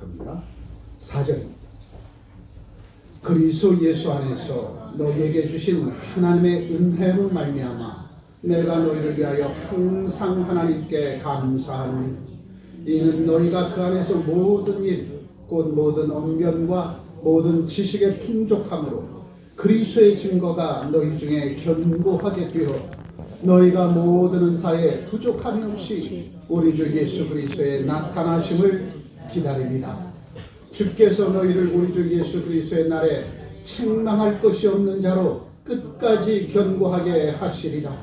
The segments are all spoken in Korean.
기록합니다. 4절입니다. 그리스도 예수 안에서 너희에게 주신 하나님의 은혜로 말미암아 내가 너희를 위하여 항상 하나님께 감사하니 이는 너희가 그 안에서 모든 일 곧 모든 언변과 모든 지식의 풍족함으로 그리스도의 증거가 너희 중에 견고하게 되어 너희가 모든 은사에 부족함이 없이 우리 주 예수 그리스도의 나타나심을 기다립니다. 주께서 너희를 우리 주 예수 그리스도의 날에 책망할 것이 없는 자로 끝까지 견고하게 하시리라.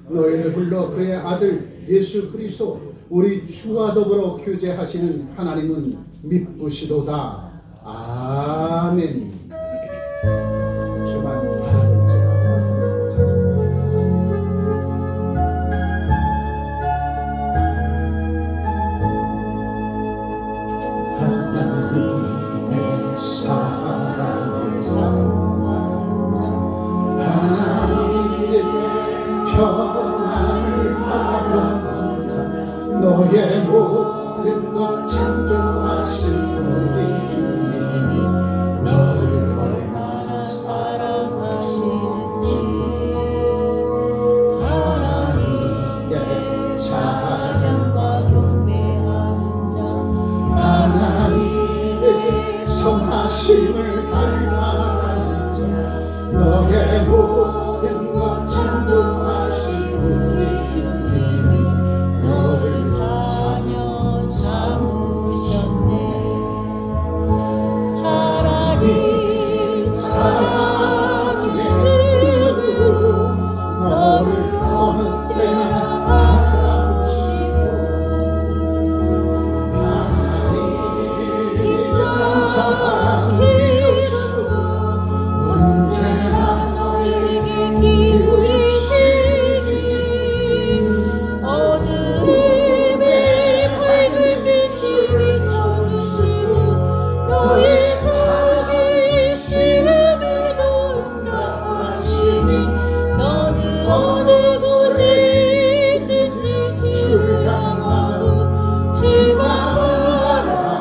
너희를 불러 그의 아들 예수 그리스도 우리 주와 더불어 교제하시는 하나님은 미쁘시도다. 아멘. 주만 바라볼지라도 하나님의 사랑을 하나님의 평안을 바라보자 너의 모든 것 창조하신 우리 주님이 너를 얼마나 사랑하시는지 하나님께 찬양과 경배하는 자 하나님의 선하심을 닮아가는 자 너의 모든 것 창조하신 우리 주님이 너를 자녀 삼으셨네. 하나님 사랑의 은혜로 너를 어느 때나 바라보시고 하나님 사랑이로서 언제나 너에게 기울이시니 어둠의 밝은 빛을 비춰주시고 너의 작은 시름에도 응답하시니 너는 어느 곳에 있든지 주를 향하고 주만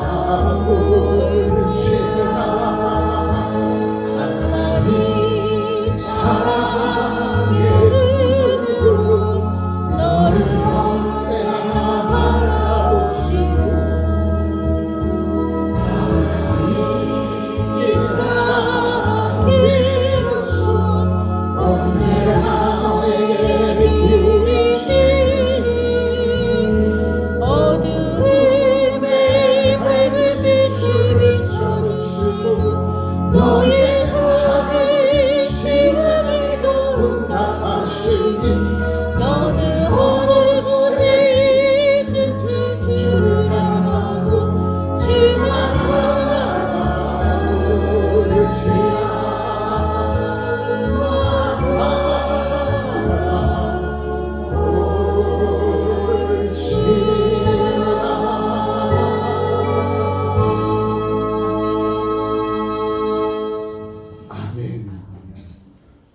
바라볼지라. 하나님 사랑의 눈으로 너를 어느 때나 바라보시고 하나님 자기로서 언제나 너에게 기울이시니 어둠의 밝은 빛을 비춰주시고 너의 작은 시름에도 응답하시니 너는 어느 곳에 있든지 주를 향하고 주만 바라볼지라. 아멘.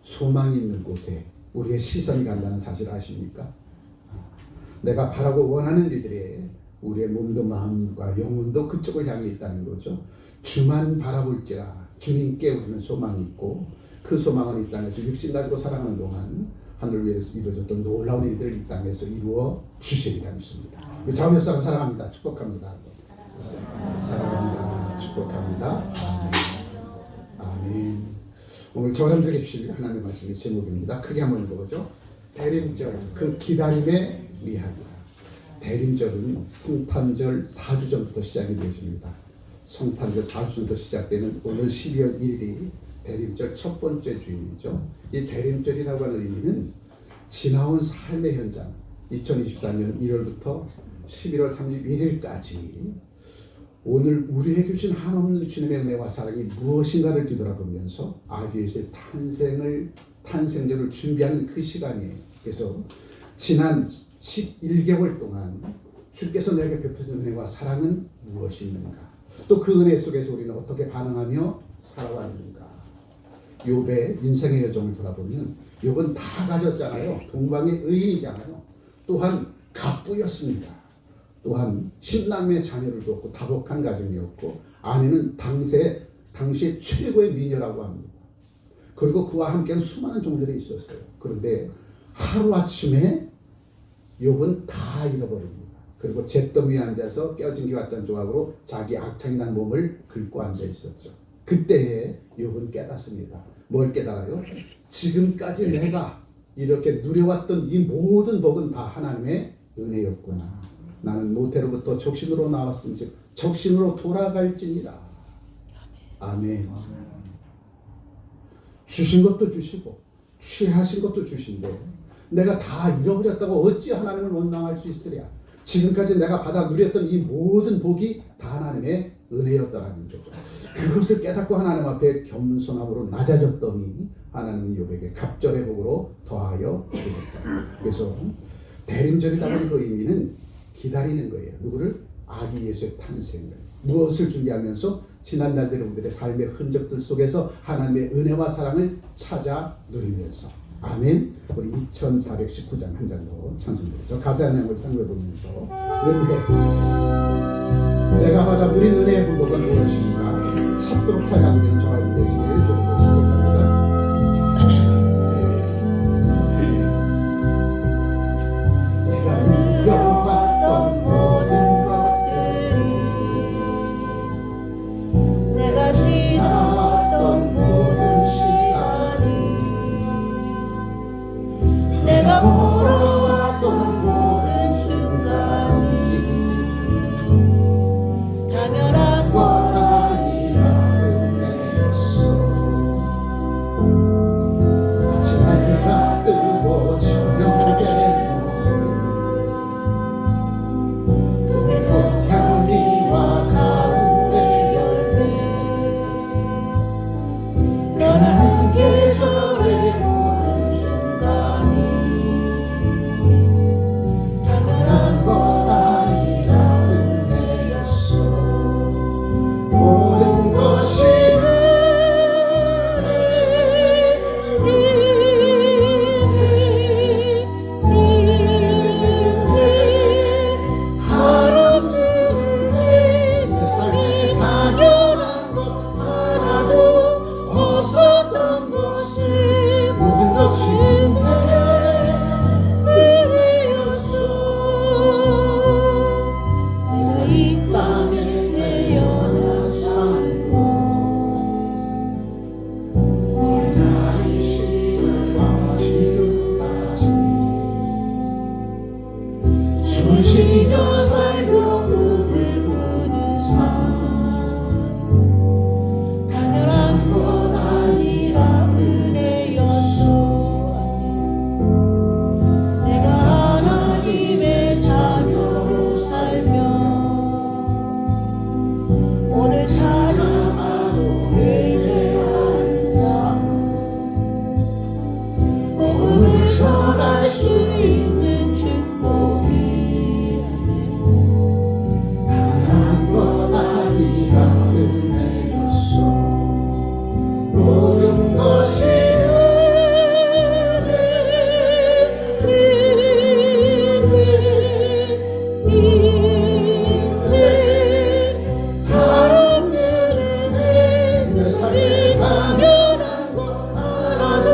소망이 있는 곳에 우리의 시선이 간다는 사실 아십니까? 내가 바라고 원하는 일들에 우리의 몸도 마음과 영혼도 그쪽을 향해 있다는 거죠. 주만 바라볼지라. 주님께 우리는 소망이 있고 그 소망은 이 땅에서 육신 가지고 살아가는 동안 하늘 위에서 이루어졌던 놀라운 일들을 이 땅에서 이루어 주시리라 믿습니다. 좌우 옆 사람 사랑합니다. 축복합니다. 사랑합니다. 축복합니다. 아멘. 오늘 저람들에게 주실 하나님의 말씀의 제목입니다. 크게 한번 읽어보죠. 대림절, 그 기다림의 미학이라. 대림절은 성탄절 4주 전부터 시작이 되어집니다. 성탄절 4주 전부터 시작되는 오늘 12월 1일이 대림절 첫 번째 주일이죠. 이 대림절이라고 하는 의미는 지나온 삶의 현장, 2024년 1월부터 11월 31일까지 오늘 우리에게 주신 한없는 주님의 은혜와 사랑이 무엇인가를 뒤돌아보면서 아기 예수의 탄생절을 준비하는 그 시간에 그래서 지난 11개월 동안 주께서 내게 베푸신 은혜와 사랑은 무엇인가, 또 그 은혜 속에서 우리는 어떻게 반응하며 살아왔는가. 욥의 인생의 여정을 돌아보면 욥은 다 가졌잖아요. 동방의 의인이잖아요. 또한 갑부였습니다. 또한 10남매 자녀를 뒀고 다복한 가정이었고 아내는 당시의 최고의 미녀라고 합니다. 그리고 그와 함께는 수많은 종들이 있었어요. 그런데 하루아침에 욥은 다 잃어버립니다. 그리고 잿더미에 앉아서 깨어진 기와찬 조각으로 자기 악창이 난 몸을 긁고 앉아 있었죠. 그때에 욥은 깨닫습니다. 뭘 깨달아요? 지금까지 내가 이렇게 누려왔던 이 모든 복은 다 하나님의 은혜였구나. 나는 모태로부터 적신으로 나왔은즉 적신으로 돌아갈지니라. 아멘. 주신 것도 주시고 취하신 것도 주신데 내가 다 잃어버렸다고 어찌 하나님을 원망할 수 있으랴. 지금까지 내가 받아 누렸던 이 모든 복이 다 하나님의 은혜였다라는 거죠. 그것을 깨닫고 하나님 앞에 겸손함으로 낮아졌더니 하나님은 욥에게 갑절의 복으로 더하여 주셨다. 그래서 대림절이라고 하는 그 의미는 기다리는 거예요. 누구를? 아기 예수의 탄생을. 무엇을 준비하면서 지난 날들의 우리들의 삶의 흔적들 속에서 하나님의 은혜와 사랑을 찾아 누리면서. 아멘. 우리 2419장 한 장로 찬송드리죠. 가사의 내용을 상고해 보면서 은혜, 내가 받아 누린 은혜의 불복은 무엇인가? 찾도록 찾아내면 저와 되시길 주님으로 축복합니다. 내가 누려봤던 모든 것들이 내가 지나왔던 모든 시간이 내가 걸어왔던 모든 순간이 당연한 것 아니라 은혜였어. 아침 해가 뜨고 저녁에 봄의 꽃향기와 가을의 열매 변하는 계절의 모든 순간이 당연한 것 아니라 은혜였어. 모든 것이 내 삶에 당연한 것 하나도 없었던 것을 모든 것이 은혜였어. 내가 이 땅에 태어나 살고 어린아이 시절과 지금까지 숨을 쉬며 살며 꿈을 꾸는 삶 당연한 것 아니라 은혜였어. 내가 하나님의 자녀로 살며 오늘 찬양하고 예배하는 삶 복음을 전할 수 있는 축복이 당연한 것 아니라 은혜였어. 모든 것이 내 삶에 당연한 것 하나도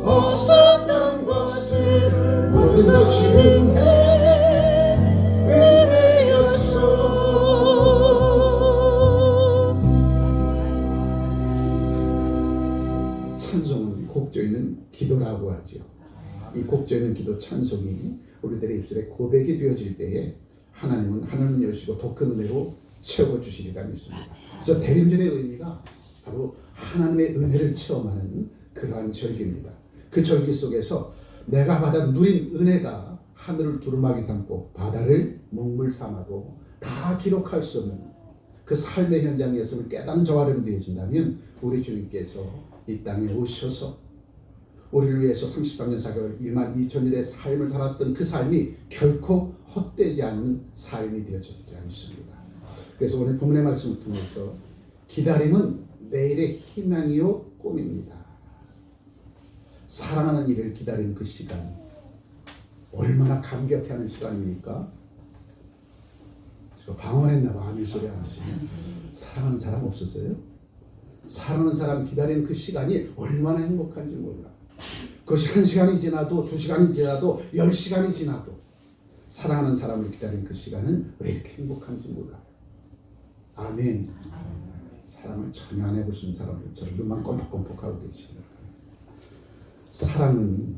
없었던 것을 모든 것이 은혜였어. 찬송은 곡조 있는 기도라고 하죠. 이 곡조 있는 기도 찬송이 우리들의 입술에 고백이 되어질 때에 하나님은 하늘을 여시고 더 큰 은혜로 채워주시리라 믿습니다. 그래서 대림절의 의미가 바로 하나님의 은혜를 체험하는 그러한 절기입니다. 그 절기 속에서 내가 받아 누린 은혜가 하늘을 두루마기 삼고 바다를 먹물 삼아도 다 기록할 수 없는 그 삶의 현장에서 깨닫는 저와 여러분이 되어진다면 우리 주님께서 이 땅에 오셔서 우리를 위해서 33년 4개월 1만 2천일의 삶을 살았던 그 삶이 결코 헛되지 않는 삶이 되어졌으리라 믿습니다. 그래서 오늘 본문의 말씀을 통해서 기다림은 내일의 희망이요 꿈입니다. 사랑하는 이를 기다리는 그 시간 얼마나 감격해 하는 시간입니까? 방언했나 봐. 아멘 소리 안 하시네. 사랑하는 사람 없었어요? 사랑하는 사람 기다리는 그 시간이 얼마나 행복한지 몰라. 그것이 1시간이 지나도 2시간이 지나도 10시간이 지나도 사랑하는 사람을 기다리는 그 시간은 왜 이렇게 행복한지 몰라. 아멘. 사랑을 전혀 안 해보시는 사람들처럼 눈만 껌뻑껌뻑하고 계시네요. 사랑은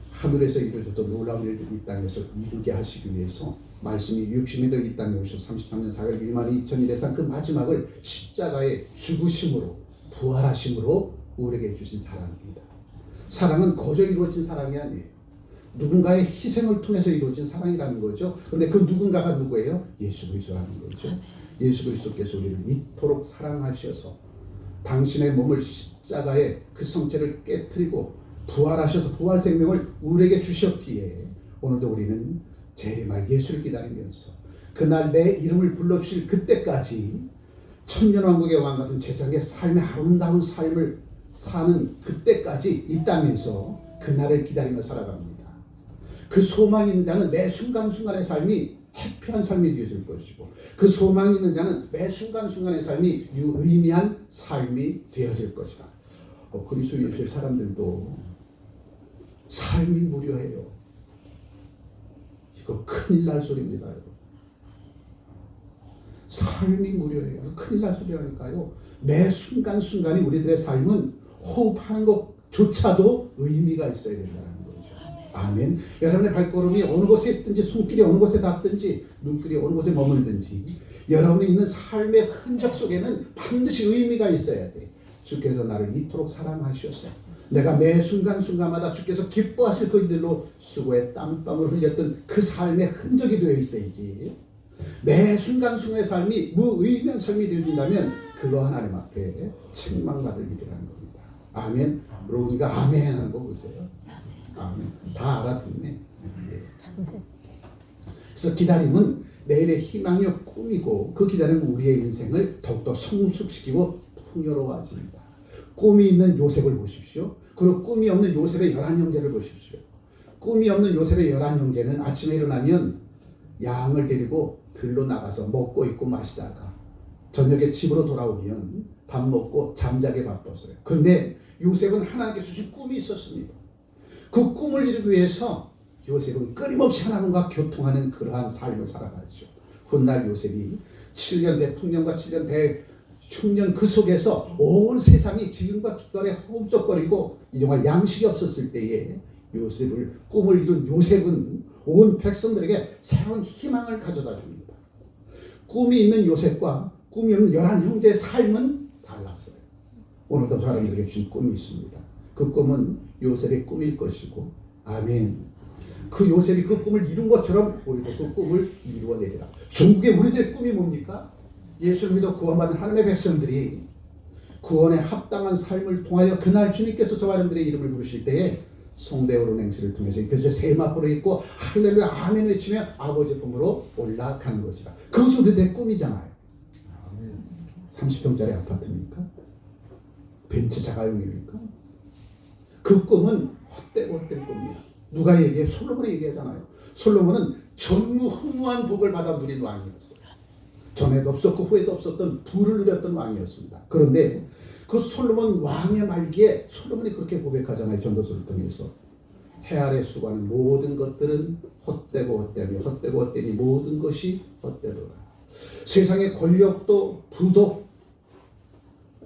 하늘에서 이루어졌던 놀라운 일들을 이 땅에서 이루게 하시기 위해서 말씀이 육신이 되어 이 땅에 오셔 33년 4개월 1만 2천일에 산 그 마지막을 십자가의 죽으심으로 부활하심으로 우리에게 주신 사랑입니다. 사랑은 거저 이루어진 사랑이 아니에요. 누군가의 희생을 통해서 이루어진 사랑이라는 거죠. 그런데 그 누군가가 누구예요? 예수 그리스도라는 거죠. 예수 그리스도께서 우리를 이토록 사랑하셔서 당신의 몸을 십자가의 그 성체를 깨뜨리고 부활하셔서 부활 생명을 우리에게 주셨기에 오늘도 우리는 재림할 예수를 기다리면서 그날 내 이름을 불러주실 그때까지 천년왕국의 왕 같은 세상의 삶의 아름다운 삶을 사는 그때까지 이 땅에서 그날을 기다리며 살아갑니다. 그 소망이 있는 자는 매 순간순간의 삶이 해피한 삶이 되어질 것이고 그 소망이 있는 자는 매 순간순간의 삶이 유의미한 삶이 되어질 것이다. 그리스도 예수의 사람들도 삶이 무료해요. 이거 큰일 날 소리입니다. 여러분. 삶이 무료해요. 큰일 날 소리라니까요. 매 순간순간이 우리들의 삶은 호흡하는 것조차도 의미가 있어야 된다는 거죠. 아멘. 여러분의 발걸음이 어느 곳에 있든지 손길이 어느 곳에 닿든지 눈길이 어느 곳에 머물든지 여러분이 있는 삶의 흔적 속에는 반드시 의미가 있어야 돼. 주께서 나를 이토록 사랑하셔서 내가 매 순간순간마다 주께서 기뻐하실 그 일들로 수고에 땀방울 흘렸던 그 삶의 흔적이 되어 있어야지. 매 순간순간의 삶이 무의미한 삶이 되어진다면 그거 하나님 앞에 책망받을 일이라는 겁니다. 아멘. 로우니가 아멘 하는 거 보세요. 아멘. 다 알아듣네. 그래서 기다림은 내일의 희망이요 꿈이고 그 기다림은 우리의 인생을 더욱더 성숙시키고 풍요로워집니다. 꿈이 있는 요셉을 보십시오. 그리고 꿈이 없는 요셉의 11형제를 보십시오. 꿈이 없는 요셉의 11형제는 아침에 일어나면 양을 데리고 들로 나가서 먹고 입고 마시다가 저녁에 집으로 돌아오면 밥 먹고 잠자게 바빴어요. 그런데 요셉은 하나님께서 주신 꿈이 있었습니다. 그 꿈을 이루기 위해서 요셉은 끊임없이 하나님과 교통하는 그러한 삶을 살아가죠. 훗날 요셉이 7년 대풍년과 7년 대흉년 그 속에서 온 세상이 기근과 기걸에 허우적거리고 이정말 양식이 없었을 때에 요셉을 꿈을 이룬 요셉은 온 백성들에게 새로운 희망을 가져다 줍니다. 꿈이 있는 요셉과 꿈이 없는 11형제의 삶은 달랐어요. 오늘도 저에게 주신 꿈이 있습니다. 그 꿈은 요셉의 꿈일 것이고 아멘. 그 요셉이 그 꿈을 이룬 것처럼 우리도 그 꿈을 이루어내리라. 전국의 우리들의 꿈이 뭡니까? 예수를 믿어 구원받은 하나님의 백성들이 구원에 합당한 삶을 통하여 그날 주님께서 저와 여러분들의 이름을 부르실 때에 송대오른 행실을 통해서 입혀져 세마포를 입고 할렐루야 아멘 외치며 아버지 품으로 올라가는 것이라. 그것이 우리들의 꿈이잖아요. 30평짜리 아파트입니까? 벤츠 자가용입니까? 그 꿈은 헛된 꿈이야. 누가 얘기해? 솔로몬이 얘기하잖아요. 솔로몬은 전무후무한 복을 받아 누린 왕이었어요. 전에도 없었고 후에도 없었던 부를 누렸던 왕이었습니다. 그런데 그 솔로몬 왕의 말기에 솔로몬이 그렇게 고백하잖아요. 전도서를 통해서 해 아래 수고하는 모든 것들은 헛되고 헛되며 헛되고 헛되니 모든 것이 헛되도다. 세상의 권력도 부도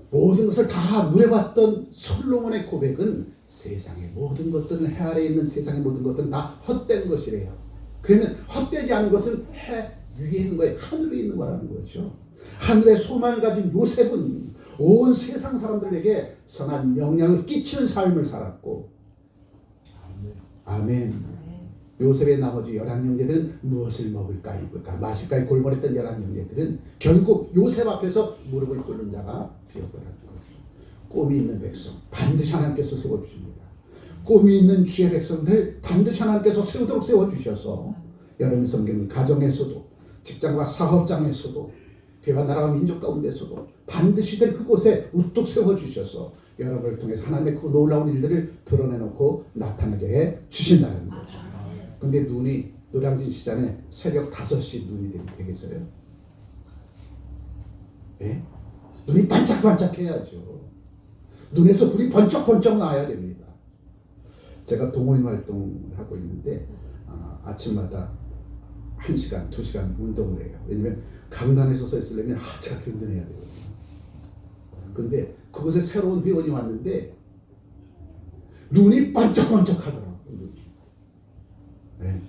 모든 것을 다 누려봤던 솔로몬의 고백은 세상의 모든 것들은 해 아래에 있는 세상의 모든 것들은 다 헛된 것이래요. 그러면 헛되지 않은 것은 해 위에 있는 거예요. 하늘 위에 있는 거라는 거죠. 하늘의 소망을 가진 요셉은 온 세상 사람들에게 선한 영향을 끼치는 삶을 살았고 아멘. 요셉의 나머지 11형제들은 무엇을 먹을까 입을까 마실까 골몰했던 11형제들은 결국 요셉 앞에서 무릎을 꿇는 자가 되었더라는 거죠. 꿈이 있는 백성 반드시 하나님께서 세워주십니다. 꿈이 있는 주의 백성들 반드시 하나님께서 세우도록 세워주셔서 여러분 섬기는 가정에서도 직장과 사업장에서도 교회와 나라와 민족 가운데서도 반드시 될 그곳에 우뚝 세워주셔서 여러분을 통해서 하나님의 그 놀라운 일들을 드러내놓고 나타나게 해 주신다는 거죠. 근데 눈이 노량진 시장에 새벽 5시 눈이 되겠어요? 예? 눈이 반짝반짝해야죠. 눈에서 불이 번쩍번쩍 나야 됩니다. 제가 동호인 활동을 하고 있는데 아침마다 1시간, 2시간 운동을 해요. 왜냐면 강단에 서서 있으려면 하체가 든든해야 되거든요. 근데 그곳에 새로운 회원이 왔는데 눈이 반짝반짝하더라고요. 네.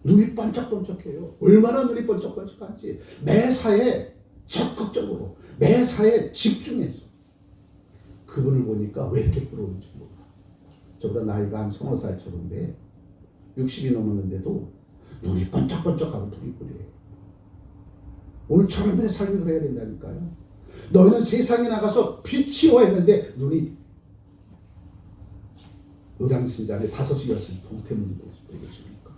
눈이 반짝반짝해요. 얼마나 눈이 반짝반짝한지 매사에 적극적으로 매사에 집중해서 그분을 보니까 왜 이렇게 부러운지 몰라. 저보다 나이가 한 20살 적은데 60이 넘었는데도 눈이 반짝반짝하고 불이 끓여요. 오늘 저런들의 삶이 그래야 된다니까요. 너희는 세상에 나가서 빛이와 했는데 눈이 의량신장에 5시 6시 동태문이 되겠습니까?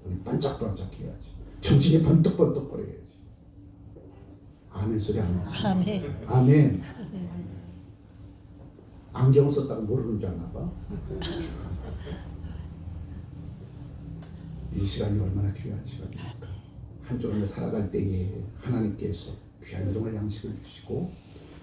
눈이 반짝반짝해야지. 정신이 번뜩번뜩거려야지. 아멘 소리 안 나죠? 아멘. 아멘. 안경을 썼다고 모르는 줄 아나 봐. 이 시간이 얼마나 귀한 시간입니까? 한 주간을 살아갈 때에 하나님께서 귀한 동안 양식을 주시고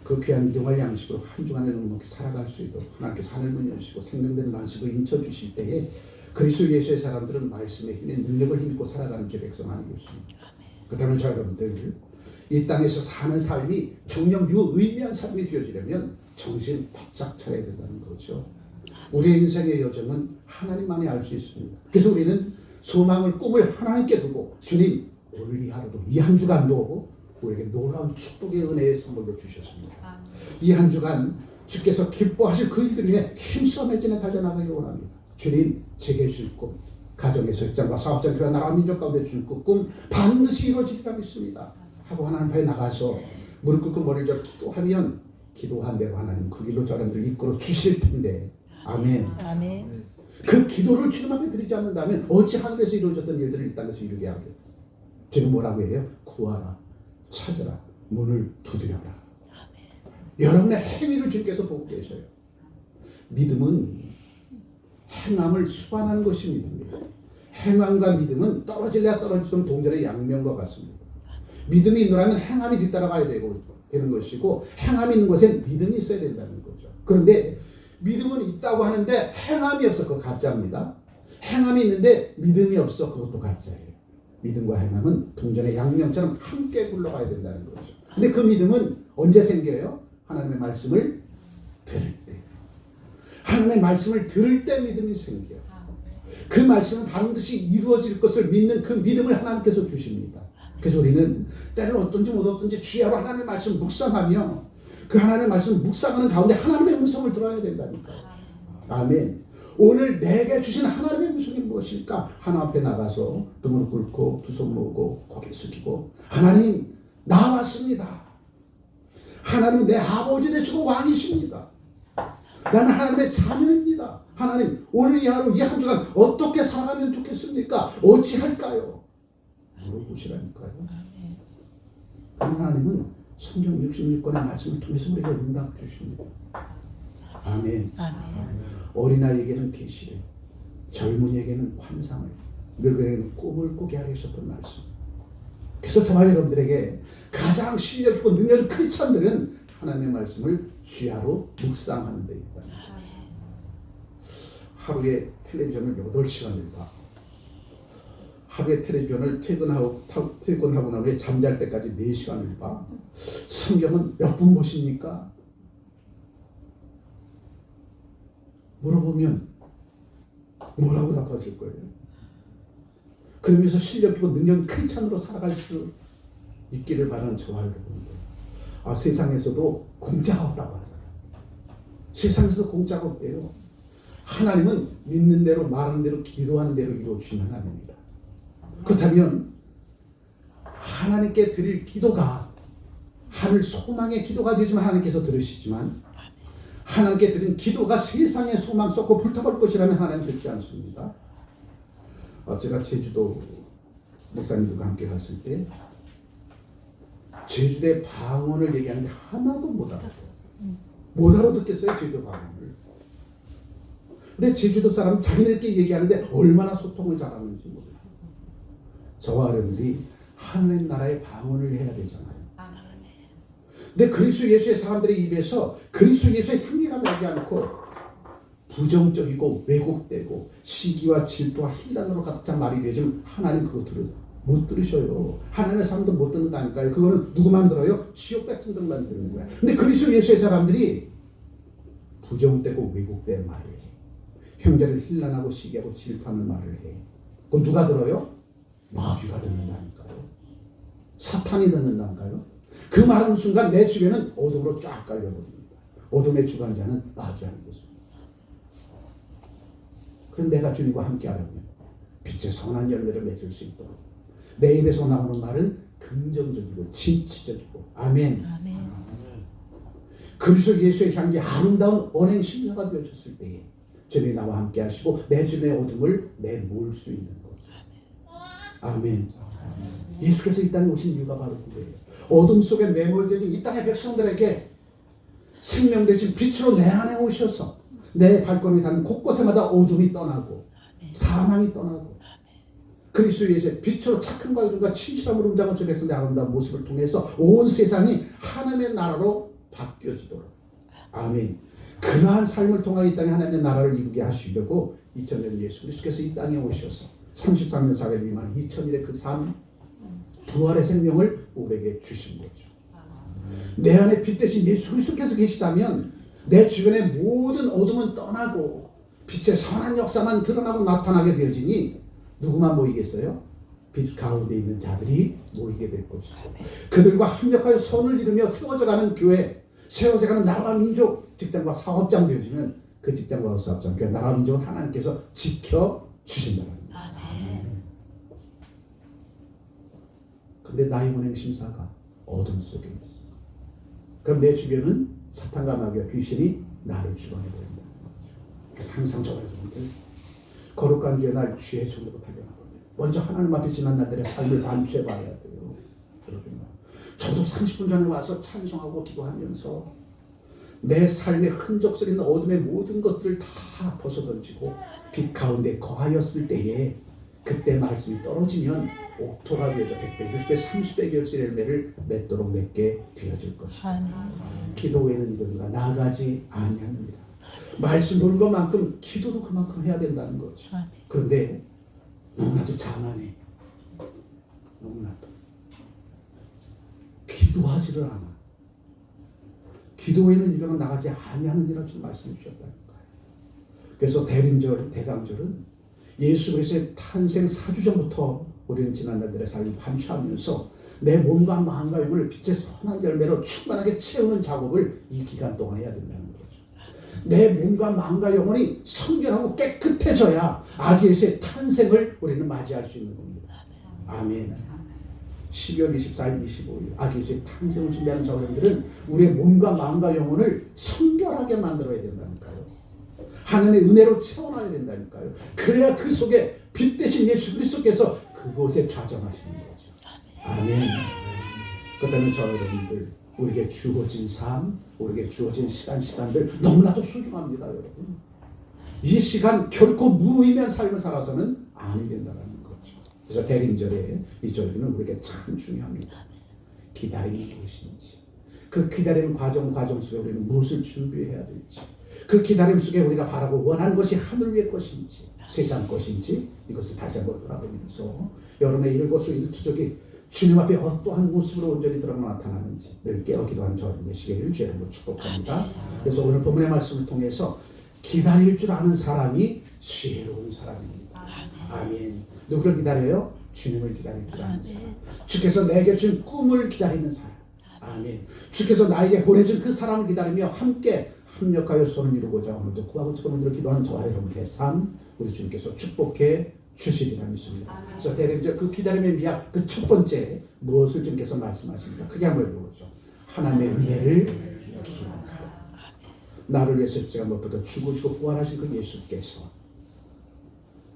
그 귀한 동안 양식으로 한 주간을 넉넉히 살아갈 수 있도록 하나님께서 하늘문 여시고 생명된 만식을 인쳐 주실 때에 그리스도 예수의 사람들은 말씀의 힘에 능력을 힘입고 살아가는 제 백성 아니겠습니까? 그렇다면 저 여러분들 이 땅에서 사는 삶이 정녕 유의미한 삶이 되어지려면 정신 바짝 차려야 된다는 거죠. 우리의 인생의 여정은 하나님만이 알 수 있습니다. 그래서 우리는 소망을 꿈을 하나님께 두고 주님 오늘 이 하루도 이 한 주간도 우리에게 놀라운 축복의 은혜의 선물로 주셨습니다. 이 한 주간 주께서 기뻐하실 그 일들 위해 힘써 매진에 달려나가기 원합니다. 주님 제게 주실 꿈 가정에서 직장과 사업장 그리고 나라 민족 가운데 주실 그 꿈 반드시 이루어지리라 믿습니다. 하고 하나님 앞에 나가서 무릎 꿇고 머리를 저 기도하면 기도한 대로 하나님 그 길로 저런들 이끌어 주실 텐데 아멘. 아멘. 그 기도를 주님 앞에 드리지 않는다면 어찌 하늘에서 이루어졌던 일들을 이 땅에서 이루게 하겠어요? 주님 뭐라고 해요? 구하라, 찾으라, 문을 두드려라. 여러분의 행위를 주님께서 보고 계셔요. 믿음은 행함을 수반하는 것이 믿음입니다. 행함과 믿음은 떨어질래야 떨어지던 동전의 양면과 같습니다. 믿음이 있노라면 행함이 뒤따라가야 되는 것이고 행함이 있는 곳엔 믿음이 있어야 된다는 거죠. 그런데 믿음은 있다고 하는데 행함이 없어. 그거 가짜입니다. 행함이 있는데 믿음이 없어. 그것도 가짜예요. 믿음과 행함은 동전의 양면처럼 함께 굴러가야 된다는 거죠. 근데 그 믿음은 언제 생겨요? 하나님의 말씀을 들을 때. 하나님의 말씀을 들을 때 믿음이 생겨요. 그 말씀은 반드시 이루어질 것을 믿는 그 믿음을 하나님께서 주십니다. 그래서 우리는 때를 어떤지 못 어떤지 주야로 하나님의 말씀 묵상하며 그 하나님의 말씀 묵상하는 가운데 하나님의 음성을 들어야 된다니까요. 아멘. 오늘 내게 주신 하나님의 음성이 무엇일까? 하나님 앞에 나가서 두 무릎 꿇고 두 손 모으고 고개 숙이고 하나님 나왔습니다. 하나님 내 아버지 되시고 왕이십니다. 나는 하나님의 자녀입니다. 하나님 오늘 이 하루 이 한 주간 어떻게 살아가면 좋겠습니까? 어찌할까요? 물어보시라니까요. 하나님은 성경 66권의 말씀을 통해서 우리에게 응답 주십니다. 아멘. 어린아이에게는 계시를, 젊은이에게는 환상을, 늙은이에게는 꿈을 꾸게 하셨던 말씀. 그래서 저와 여러분들에게 가장 실력 있고 능력이 큰 찬들은 하나님의 말씀을 주야로 묵상하는 데 있다. 하루에 텔레비전을 8시간을 봐. 하루에 텔레비전을 퇴근하고 난 후에 잠잘 때까지 4시간을 봐. 성경은 몇 분 보십니까? 물어보면 뭐라고 답하실 거예요? 그러면서 실력이고 능력이 큰 찬으로 살아갈 수 있기를 바라는 저와 여러분들. 세상에서도 공짜가 없다고 하잖아요. 세상에서도 공짜가 없대요. 하나님은 믿는 대로 말하는 대로 기도하는 대로 이루어주신 하나님입니다. 그렇다면 하나님께 드릴 기도가 하늘 소망의 기도가 되지만 하나님께서 들으시지만 하나님께 드린 기도가 세상의 소망 쏟고 불타버릴 것이라면 하나님 듣지 않습니다. 제가 제주도 목사님들과 함께 갔을 때 제주도의 방언을 얘기하는데 하나도 못 알아들어요. 못 알아듣겠어요, 제주도 방언을. 근데 제주도 사람은 자기네들끼리 얘기하는데 얼마나 소통을 잘하는지 모르겠어요. 저와 여러분들이 하나님 나라의 방언을 해야 되잖아요. 근데 그리스도 예수의 사람들의 입에서 그리스도 예수의 향기가 나지 않고 부정적이고 왜곡되고 시기와 질투와 희단으로 가득 찬 말이 되지만 하나님 그것들을 못 들으셔요. 하나님의 사람도 못 듣는다니까요. 그거는 누구만 들어요? 지옥 백성들만 듣는 거야. 근데 그리스도 예수의 사람들이 부정되고 왜곡된 말을 해. 형제를 힐난하고 시기하고 질투하는 말을 해. 그거 누가 들어요? 마귀가 듣는다니까요. 사탄이 듣는다니까요. 그 말하는 순간 내 주변은 어둠으로 쫙 깔려버립니다. 어둠의 주관자는 마귀라는 것입니다. 그럼 내가 주님과 함께 하려면 빛의 선한 열매를 맺을 수 있도록 내 입에서 나오는 말은 긍정적이고 진취적이고 아멘. 아멘. 그리스도 예수의 향기 아름다운 언행 심사가 되어졌을 때에 주님이 나와 함께 하시고 내 주변의 어둠을 내몰 수 있는 것. 아멘. 예수께서 이 땅에 오신 이유가 바로 그거예요. 어둠 속에 매몰되는 이 땅의 백성들에게 생명 대신 빛으로 내 안에 오셔서 내 발걸음이 닿는 곳곳에마다 어둠이 떠나고 사망이 떠나고 그리스도 예수의 빛으로 착함과 의로움과 진실함으로 음장한 주 백성의 아름다운 모습을 통해서 온 세상이 하나님의 나라로 바뀌어지도록 아멘. 그러한 삶을 통해 이 땅에 하나님의 나라를 이루게 하시려고 2000년 예수 그리스도께서 이 땅에 오셔서 33년 사회 미만 2000일의 그 삶 부활의 생명을 우리에게 주신 거죠. 내 안에 빛 대신 예수 그리스도께서 계시다면 내 주변의 모든 어둠은 떠나고 빛의 선한 역사만 드러나고 나타나게 되어지니 누구만 모이겠어요? 빛 가운데 있는 자들이 모이게 될 것이고 그들과 합력하여 선을 이루며 세워져가는 교회, 세워져가는 나라와 민족, 직장과 사업장 되어지면 그 직장과 사업장, 그 나라와 민족은 하나님께서 지켜주신다는 거예요. 근데 나의 운행 심사가 어둠 속에 있어. 그럼 내 주변은 사탄과 마귀와 귀신이 나를 주관해 버린다. 그래서 항상 저와 여러분들 거룩한 주의 날 주의 종으로 발견하거든요. 먼저 하나님 앞에 지난 날들의 삶을 반추해 봐야 돼요. 여러분, 저도 30분 전에 와서 찬송하고 기도하면서 내 삶의 흔적 속에 있는 어둠의 모든 것들을 다 벗어던지고 빛 가운데 거하였을 때에 그때 말씀이 떨어지면 옥토가 되어져 100배, 60배, 30배 결실의 열매를 맺도록 맺게 되어질 것이다. 기도 외에는 이들과 나아가지 아니합니다. 말씀 보는 것만큼 기도도 그만큼 해야 된다는 거죠. 그런데 너무나도 장하네. 너무나도 기도하지를 않아. 기도 외에는 이들과 나가지 아니하는 이라 좀 말씀해 주셨다니까요. 그래서 대림절, 대강절은 예수 그리스도의 탄생 4주 전부터 우리는 지난 날들의 삶을 반추하면서 내 몸과 마음과 영을 빛의 선한 열매로 충만하게 채우는 작업을 이 기간 동안 해야 된다는 거죠. 내 몸과 마음과 영혼이 성결하고 깨끗해져야 아기 예수의 탄생을 우리는 맞이할 수 있는 겁니다. 아멘. 12월 24일, 25일 아기 예수의 탄생을 준비하는 자들은 우리의 몸과 마음과 영혼을 성결하게 만들어야 된다니까요. 하나님의 은혜로 채워놔야 된다니까요. 그래야 그 속에 빛 대신 예수 그리스도께서 그곳에 좌정하시는 거죠. 아멘. 그렇다면 저 여러분들 우리에게 주어진 삶, 우리에게 주어진 시간들 너무나도 소중합니다, 여러분. 이 시간 결코 무의미한 삶을 살아서는 아니 된다는 거죠. 그래서 대림절에 이 절기는 우리에게 참 중요합니다. 기다림이 무엇인지, 그 기다리는 과정 속에 우리는 무엇을 준비해야 될지, 그 기다림 속에 우리가 바라고 원하는 것이 하늘 위의 것인지 세상 것인지 이것을 다시 한번 돌아보면서 여러분의 일거수일투족이 주님 앞에 어떠한 모습으로 온전히 드러나 나타나는지 늘 깨어 기도하는 저를 되시기를 주의 이름으로 축복합니다. 그래서 오늘 본문의 말씀을 통해서 기다릴 줄 아는 사람이 지혜로운 사람입니다. 아멘. 누구를 기다려요? 주님을 기다릴 줄 아는 사람. 주께서 내게 준 꿈을 기다리는 사람. 아멘. 주께서 나에게 보내준 그 사람을 기다리며 함께 합력하여 손을 이루고자 오늘도 구하고 축원을 기도하는 저와 여러분의 삶 우리 주님께서 축복해 주시리라 믿습니다. 그래서 대림절 그 기다림의 미학 그 첫 번째 무엇을 주님께서 말씀하십니까? 크게 한번 읽어보죠. 하나님의 은혜를 기억하라. 나를 위해서 십자가 못 받아 죽으시고 부활하신 그 예수께서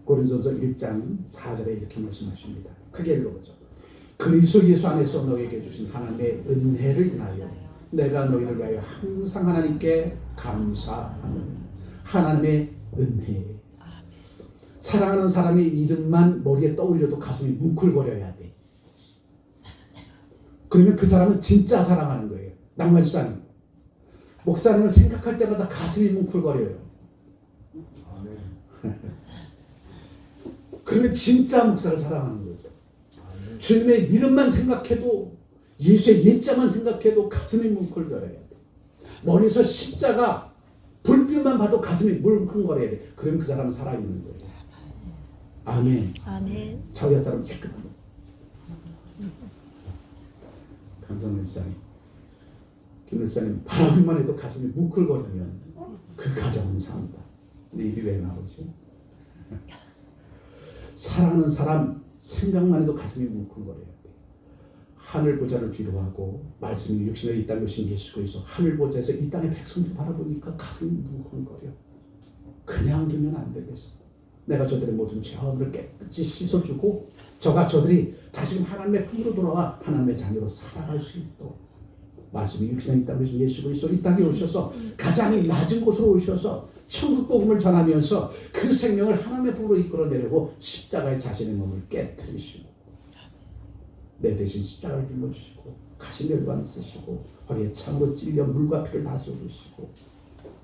고린도전서 1장 4절에 이렇게 말씀하십니다. 크게 읽어보죠. 그리스도 예수 안에서 너에게 주신 하나님의 은혜를 인하여 내가 너희를 위하여 항상 하나님께 감사하는 하나님의 은혜. 사랑하는 사람의 이름만 머리에 떠올려도 가슴이 뭉클거려야 돼. 그러면 그 사람은 진짜 사랑하는 거예요. 낭만 집사님, 목사님을 생각할 때마다 가슴이 뭉클거려요. 그러면 진짜 목사를 사랑하는 거죠. 주님의 이름만 생각해도, 예수의 예자만 생각해도 가슴이 뭉클거려요. 머리에서 십자가 불빛만 봐도 가슴이 뭉클거려야 돼. 그러면 그 사람은 살아있는 거예요. 아멘. 아멘. 저희 사람 깨끗한 거. 강성래 목사님, 김 목사님 바라기만 해도 가슴이 뭉클거리면 그 가정은 산다. 근데 입이 왜 나오지? 사랑하는 사람 생각만 해도 가슴이 뭉클거려야 돼. 하늘 보좌를 기도하고 말씀이 육신에 있다는 것이 예수 그리스도. 하늘 보좌에서 이 땅의 백성들 바라보니까 가슴이 뭉클거려. 그냥 두면 안 되겠어. 내가 저들의 모든 죄악을 깨끗이 씻어주고 저들이 다시금 하나님의 품으로 돌아와 하나님의 자녀로 살아갈 수 있도록 말씀이 육신에 있다는 것이 예수 그리스도 이 땅에 오셔서 가장 낮은 곳으로 오셔서 천국 복음을 전하면서 그 생명을 하나님의 품으로 이끌어내려고 십자가에 자신의 몸을 깨뜨리시고 내 대신 십자가를 짊어지시고 가시멸관 쓰시고 허리에 창으로 찔려 물과 피를 다 쏟으시고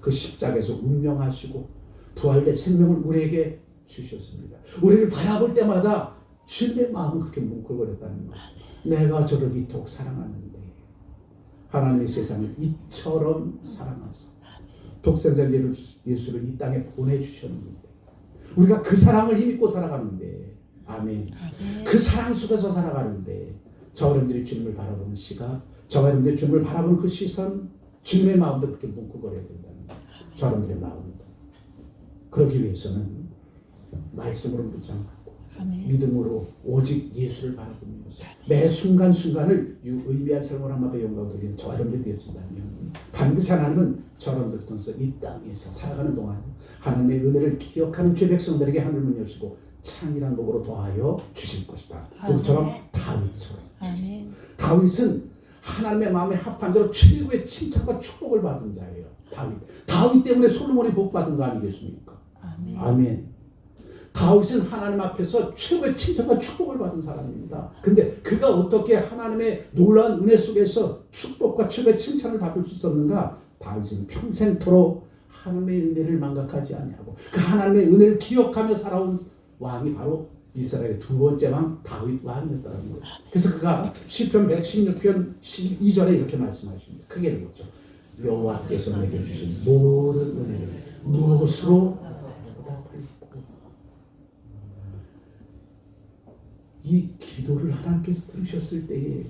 그 십자가에서 운명하시고 부활된 생명을 우리에게 주셨습니다. 우리를 바라볼 때마다 주님의 마음은 그렇게 뭉클거렸다는 거예요. 내가 저를 이토록 사랑하는데 하나님의 세상을 이처럼 사랑하사 독생자 예수를 이 땅에 보내주셨는데 우리가 그 사랑을 힘입고 살아가는데 아멘. 그 사랑 속에서 살아가는데 저 여러분들이 주님을 바라보는 시각, 저 여러분들이 주님을 바라보는 그 시선, 주님의 마음도 그렇게 뭉클거려야 된다는 거예요. 저 여러분들의 마음도. 그러기 위해서는 말씀으로 무장하고 믿음으로 오직 예수를 바라보면서 매 순간순간을 의미한 삶을 한마디에 영광을 드리는 저와 여러분들이 되어진다면 반드시 하나님은 저 여러분들 통해서 이 땅에서 살아가는 동안 하나님의 은혜를 기억하는 죄 백성들에게 하늘문 여시고 창이란 복으로 더하여 주실 것이다. 그처럼 다윗처럼. 아멘. 다윗은 하나님의 마음에 합한 대로 최고의 칭찬과 축복을 받은 자예요. 다윗 때문에 솔로몬이 복 받은 거 아니겠습니까? 아멘. 아멘. 다윗은 하나님 앞에서 최고의 칭찬과 축복을 받은 사람입니다. 근데 그가 어떻게 하나님의 놀라운 은혜 속에서 축복과 최고의 칭찬을 받을 수 있었는가? 다윗은 평생토록 하나님의 은혜를 망각하지 아니하고 그 하나님의 은혜를 기억하며 살아온 왕이 바로 이스라엘의 두 번째 왕 다윗 왕이었다는 거예요. 그래서 그가 시편 116편 12절에 이렇게 말씀하십니다. 크게 읽었죠. 여호와께서 내게 주신 모든 은혜를 무엇으로 이 기도를 하나님께서 들으셨을 때에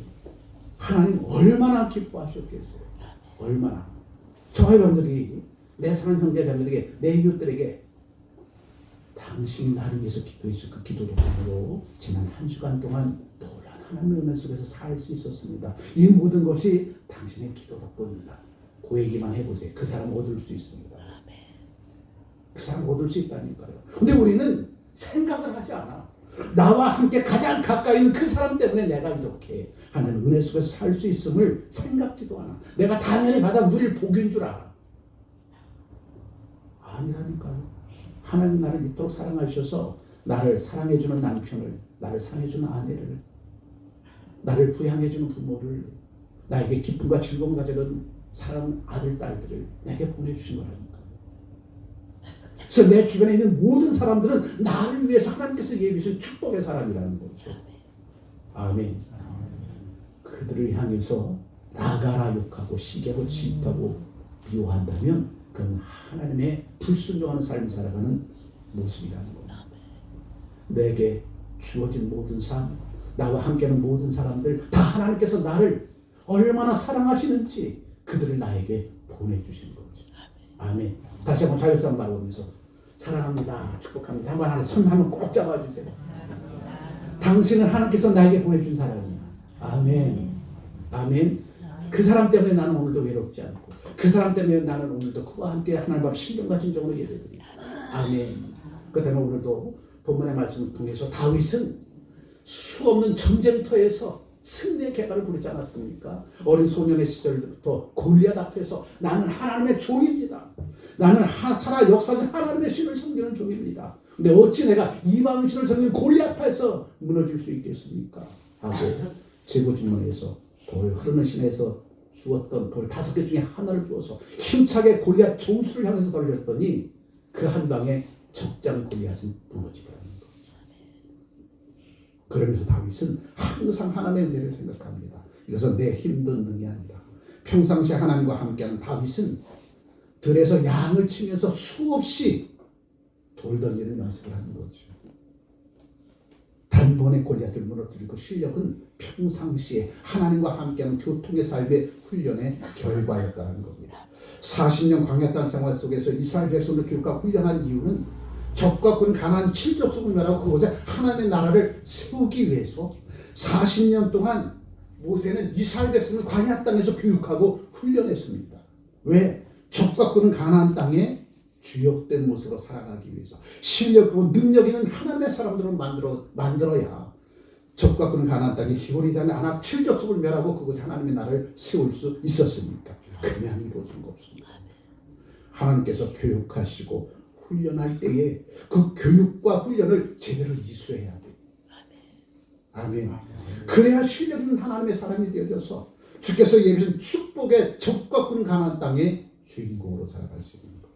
하나님 얼마나 기뻐하셨겠어요. 얼마나. 저와 여러분들이 내 사랑하는 형제자매들에게 내 이웃들에게 당신이 나를 위해서 기도해줄 그 기도 덕분으로 지난 한 주간 동안 놀라운 하나님의 은혜 속에서 살 수 있었습니다. 이 모든 것이 당신의 기도 덕분입니다. 그 얘기만 해보세요. 그 사람 얻을 수 있습니다. 그 사람 얻을 수 있다니까요. 근데 우리는 생각을 하지 않아. 나와 함께 가장 가까이 있는 그 사람 때문에 내가 이렇게 하나님 은혜 속에서 살 수 있음을 생각지도 않아. 내가 당연히 받아 누릴 복인 줄 알아. 아니라니까요. 하나님 나를 이토록 사랑하셔서 나를 사랑해주는 남편을, 나를 사랑해주는 아내를, 나를 부양해주는 부모를, 나에게 기쁨과 즐거움을 가져는 사랑하는 아들, 딸들을 내게 보내주신 거라니까. 그래서 내 주변에 있는 모든 사람들은 나를 위해서 하나님께서 예비하신 축복의 사람이라는 거죠. 아멘. 그들을 향해서 나가라 욕하고 시기하고 질투하고 비호한다면 그건 하나님의 불순종하는 삶을 살아가는 모습이라는 겁니다. 내게 주어진 모든 삶, 나와 함께하는 모든 사람들 다 하나님께서 나를 얼마나 사랑하시는지 그들을 나에게 보내주신 거죠. 아멘. 다시 한번 자유상 바라보면서 사랑합니다, 축복합니다. 한번 하나 손 한번 꼭 잡아주세요. 당신은 하나님께서 나에게 보내준 사람이야. 아멘. 아멘. 그 사람 때문에 나는 오늘도 외롭지 않고 그 사람 때문에 나는 오늘도 그와 함께 하나님 앞 신령과 진정으로 예배드립니다. 아멘. 그 다음에 오늘도 본문의 말씀을 통해서 다윗은 수없는 전쟁터에서 승리의 객관을 부르지 않았습니까? 어린 소년의 시절부터 골리앗 앞에서 나는 하나님의 종입니다. 나는 살아 역사적 하나님의 신을 섬기는 종입니다. 근데 어찌 내가 이방 신을 섬기는 골리앗 앞에서 무너질 수 있겠습니까? 하고 제고 주머니에서 돌 흐르는 시내에서 주었던 돌 5개 중에 하나를 주어서 힘차게 골리앗 총수를 향해서 던졌더니 그 한 방에 적장 골리앗은 무너지더라는 거죠. 그러면서 다윗은 항상 하나님의 은혜를 생각합니다. 이것은 내 힘든 능이 아니라 평상시 하나님과 함께하는 다윗은 들에서 양을 치면서 수없이 돌 던지는 연습을 하는 거죠. 단번에 골리앗을 무너뜨릴 그 실력은 평상시에 하나님과 함께하는 교통의 삶의 훈련의 결과였다는 겁니다. 40년 광야 땅 생활 속에서 이스라엘 백성을 교육과 훈련한 이유는 적과 군 가나안 7족속을 멸하고 그곳에 하나님의 나라를 세우기 위해서 40년 동안 모세는 이스라엘 백성을 광야 땅에서 교육하고 훈련했습니다. 왜? 적과 군은 가나안 땅에 주역된 모습으로 살아가기 위해서 실력으로 능력 있는 하나님의 사람들을 만들어야 적과 군은 가나안 땅에 히골이 되는 아낙 7족속을 멸하고 그곳에 하나님의 나라를 세울 수 있었습니까? 그냥 이루어진 거 없습니다. 하나님께서 교육하시고 훈련할 때에 그 교육과 훈련을 제대로 이수해야 돼요. 아멘. 그래야 실력 있는 하나님의 사람이 되어져서 주께서 예비하신 축복의 적과 군 가나안 땅의 주인공으로 살아갈 수 있는 거예요.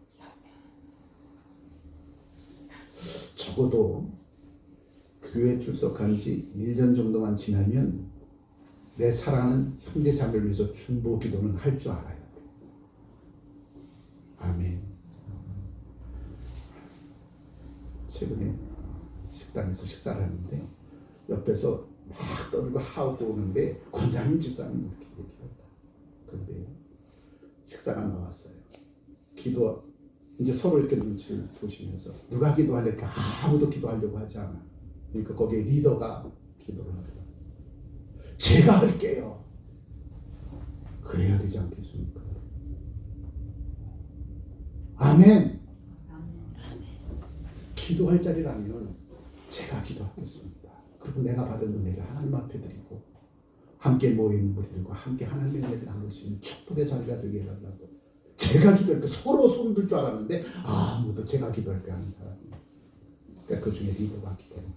적어도 교회 출석한 지 1년 정도만 지나면 내 사랑하는 형제 자매를 위해서 중보 기도는 할 줄 알아야 돼. 아멘. 최근에 식당에서 식사를 하는데 옆에서 막 떠들고 하고 오는데 권사님 집사님 이렇게 얘기한다. 그런데 식사가 나왔어요. 기도 이제 서로 이렇게 눈치를 보시면서 누가 기도하려니까 아무도 기도하려고 하지 않아. 그러니까 거기에 리더가 기도를 하더라. 제가 할게요. 그래야 되지 않겠습니까? 아멘. 기도할 자리라면 제가 기도하겠습니다. 그리고 내가 받은 은혜를 하나님 앞에 드리고 함께 모인 무리들과 함께 하나님의 은혜를 나눌 수 있는 축복의 자리가 되게 해달라고 제가 기도할 때 서로 손들 줄 알았는데 아무도 제가 기도할 때 하는 사람이 그러니까 그 중에 리더가 왔기 때문에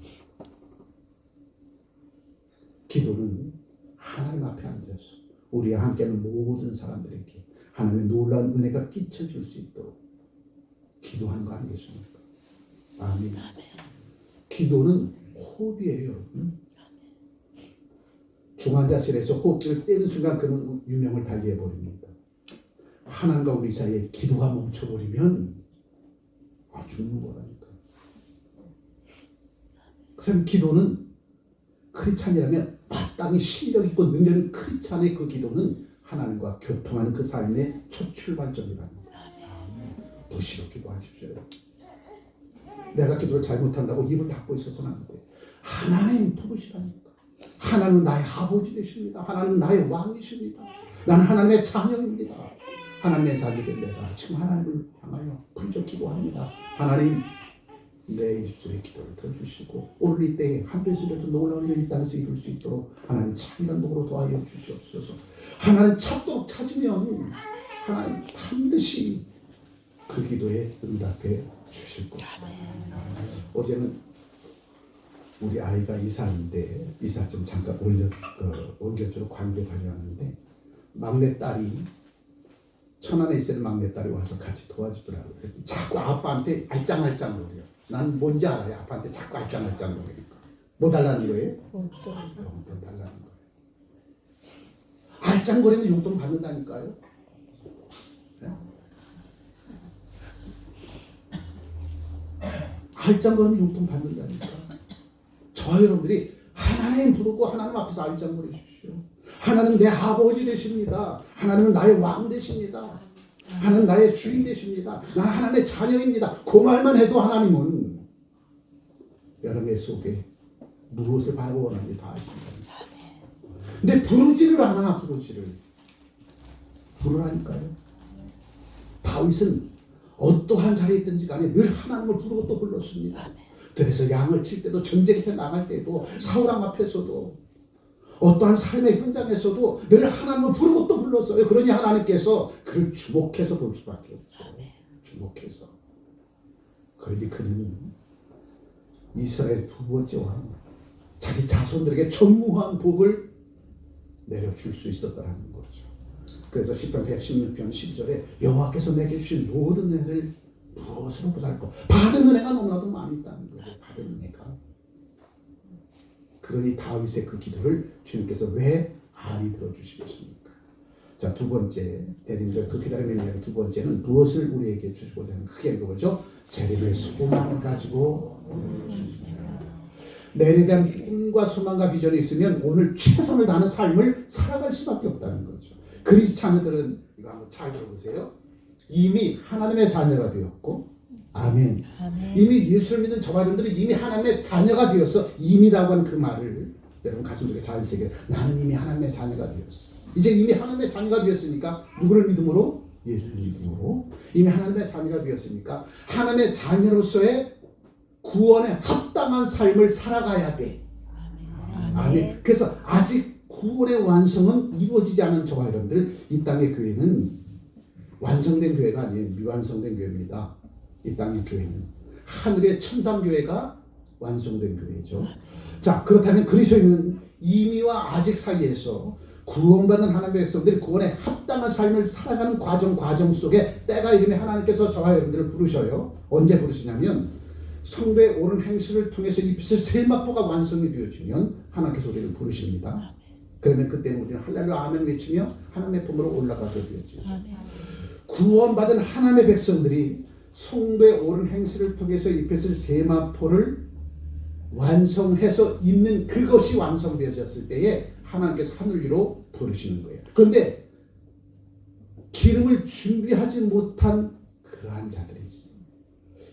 기도는 하나님 앞에 앉아서 우리와 함께하는 모든 사람들에게 하나님의 놀라운 은혜가 끼쳐줄 수 있도록 기도하는 거 아니겠습니까? 아멘. 기도는 호흡이에요, 여러분. 중환자실에서 호흡기를 떼는 순간 그는 유명을 달리해버립니다. 하나님과 우리 사이에 기도가 멈춰버리면 죽는 거라니까. 그래서 기도는 크리스찬이라면 마땅히 실력 있고 능력 있는 크리스찬의 그 기도는 하나님과 교통하는 그 삶의 첫 출발점이랍니다. 도시로 기도하십시오. 내가 기도를 잘못한다고 입을 닫고 있어서는 안 돼. 하나님 부르시라니까. 하나님은 나의 아버지 되십니다. 하나님은 나의 왕이십니다. 나는 하나님의 자녀입니다. 하나님의 자녀된 내가 지금 하나님을 향하여 불적 기도합니다. 하나님 내 입술의 기도를 들어주시고 오늘 이때에 한 배수라도 놀라운 일이 이 땅에서 이룰 수 있도록 하나님 참이란 복으로 도와여 주시옵소서. 하나님 찾도록 찾으면 하나님 반드시 그 기도에 응답해 주실 것입니다. 어제는 우리 아이가 이사인데 이사 좀 잠깐 옮겨주러 광교 다녀왔는데 막내딸이 천안에 있는 막내딸이 와서 같이 도와주더라고요. 자꾸 아빠한테 알짱알짱 거려요. 난 뭔지 알아요. 아빠한테 자꾸 알짱알짱 거리니까. 뭐 달라는 거예요? 용돈 달라는 거예요. 알짱거리면 용돈 받는다니까요. 네? 알짱거리면 용돈 받는다니까. 저와 여러분들이 하나님 부르고 하나님 앞에서 알짱거리십시오. 하나님 내 아버지 되십니다. 하나님은 나의 왕 되십니다. 하나님 나의 주인 되십니다. 나는 하나님의 자녀입니다. 그 말만 해도 하나님은 여러분의 속에 무엇을 바라고 원하는지 다 아십니다. 근데 부르지를 않아. 부르라니까요. 다윗은 어떠한 자리에 있든지 간에 늘 하나님을 부르고 또 불렀습니다. 그래서 양을 칠 때도 전쟁터에 나갈 때도 사울왕 앞에서도 어떠한 삶의 현장에서도 늘 하나님을 부르고 또 불렀어요. 그러니 하나님께서 그를 주목해서 볼 수밖에 없어요. 주목해서. 그러니 그는 이스라엘 두 번째 왕, 자기 자손들에게 전무한 복을 내려줄 수 있었다는 거죠. 그래서 시편 116편 12절에 여호와께서 내게 주신 모든 은혜를 무엇으로 보달까? 받은 은혜가 너무나도 많이 있다는 거죠. 받은 은혜가. 그러니 다윗의 그 기도를 주님께서 왜 안히 들어주시겠습니까? 자, 두 번째, 대리님들 그 기다림의 이야기 두 번째는 무엇을 우리에게 주시고자 하는 크게 그거죠. 재림의 소망을 가지고 내일에 대한 꿈과 소망과 비전이 있으면 오늘 최선을 다하는 삶을 살아갈 수밖에 없다는 거죠. 그리스 자녀들은 이거 한번 잘 들어보세요. 이미 하나님의 자녀가 되었고, 아멘. 아멘. 이미 예수를 믿는 저와 여러분들이 이미 하나님의 자녀가 되어서 이미라고 하는 그 말을 여러분 가슴속에 잘 새겨. 나는 이미 하나님의 자녀가 되었어. 이제 이미 하나님의 자녀가 되었으니까 누구를 믿음으로? 예수를 믿음으로. 이미 하나님의 자녀가 되었으니까 하나님의 자녀로서의 구원에 합당한 삶을 살아가야 돼. 아멘. 그래서 아직 구원의 완성은 이루어지지 않은 저와 여러분들, 이 땅의 교회는 완성된 교회가 아니에요. 미완성된 교회입니다. 이 땅의 교회는 하늘의 천상교회가 완성된 교회죠. 자, 그렇다면 그리스도인은 이미와 아직 사이에서 구원받는 하나님의 백성들이 구원에 합당한 삶을 살아가는 과정 속에 때가 이르면 하나님께서 저와 여러분들을 부르셔요. 언제 부르시냐면 성도의 옳은 행실을 통해서 입술 세마포가 완성이 되어지면 하나님께서 우리를 부르십니다. 그러면 그때는 우리는 할렐루야 아멘 외치며 하나님의 품으로 올라가게 되었죠. 구원받은 하나님의 백성들이 성도의 옳은 행실을 통해서 입혔을 세마포를 완성해서 입는 그것이 완성되어졌을 때에 하나님께서 하늘 위로 부르시는 거예요. 그런데 기름을 준비하지 못한 그러한 자들이 있어요.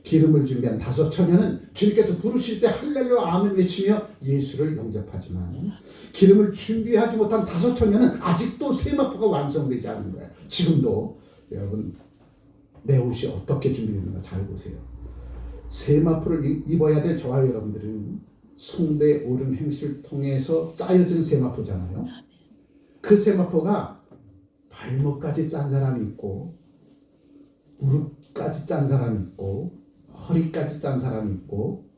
기름을 준비한 5처녀는 주님께서 부르실 때 할렐루야 아멘 외치며 예수를 영접하지만 기름을 준비하지 못한 5처녀는 아직도 세마포가 완성되지 않은 거예요. 지금도 여러분 내 옷이 어떻게 준비되는가 잘 보세요. 세마포를 입어야 될 저와 여러분들은 성도의 옳은 행실을 통해서 짜여지는 세마포잖아요. 그 세마포가 발목까지 짠 사람이 있고 무릎까지 짠 사람이 있고 허리까지 짠 사람이 있고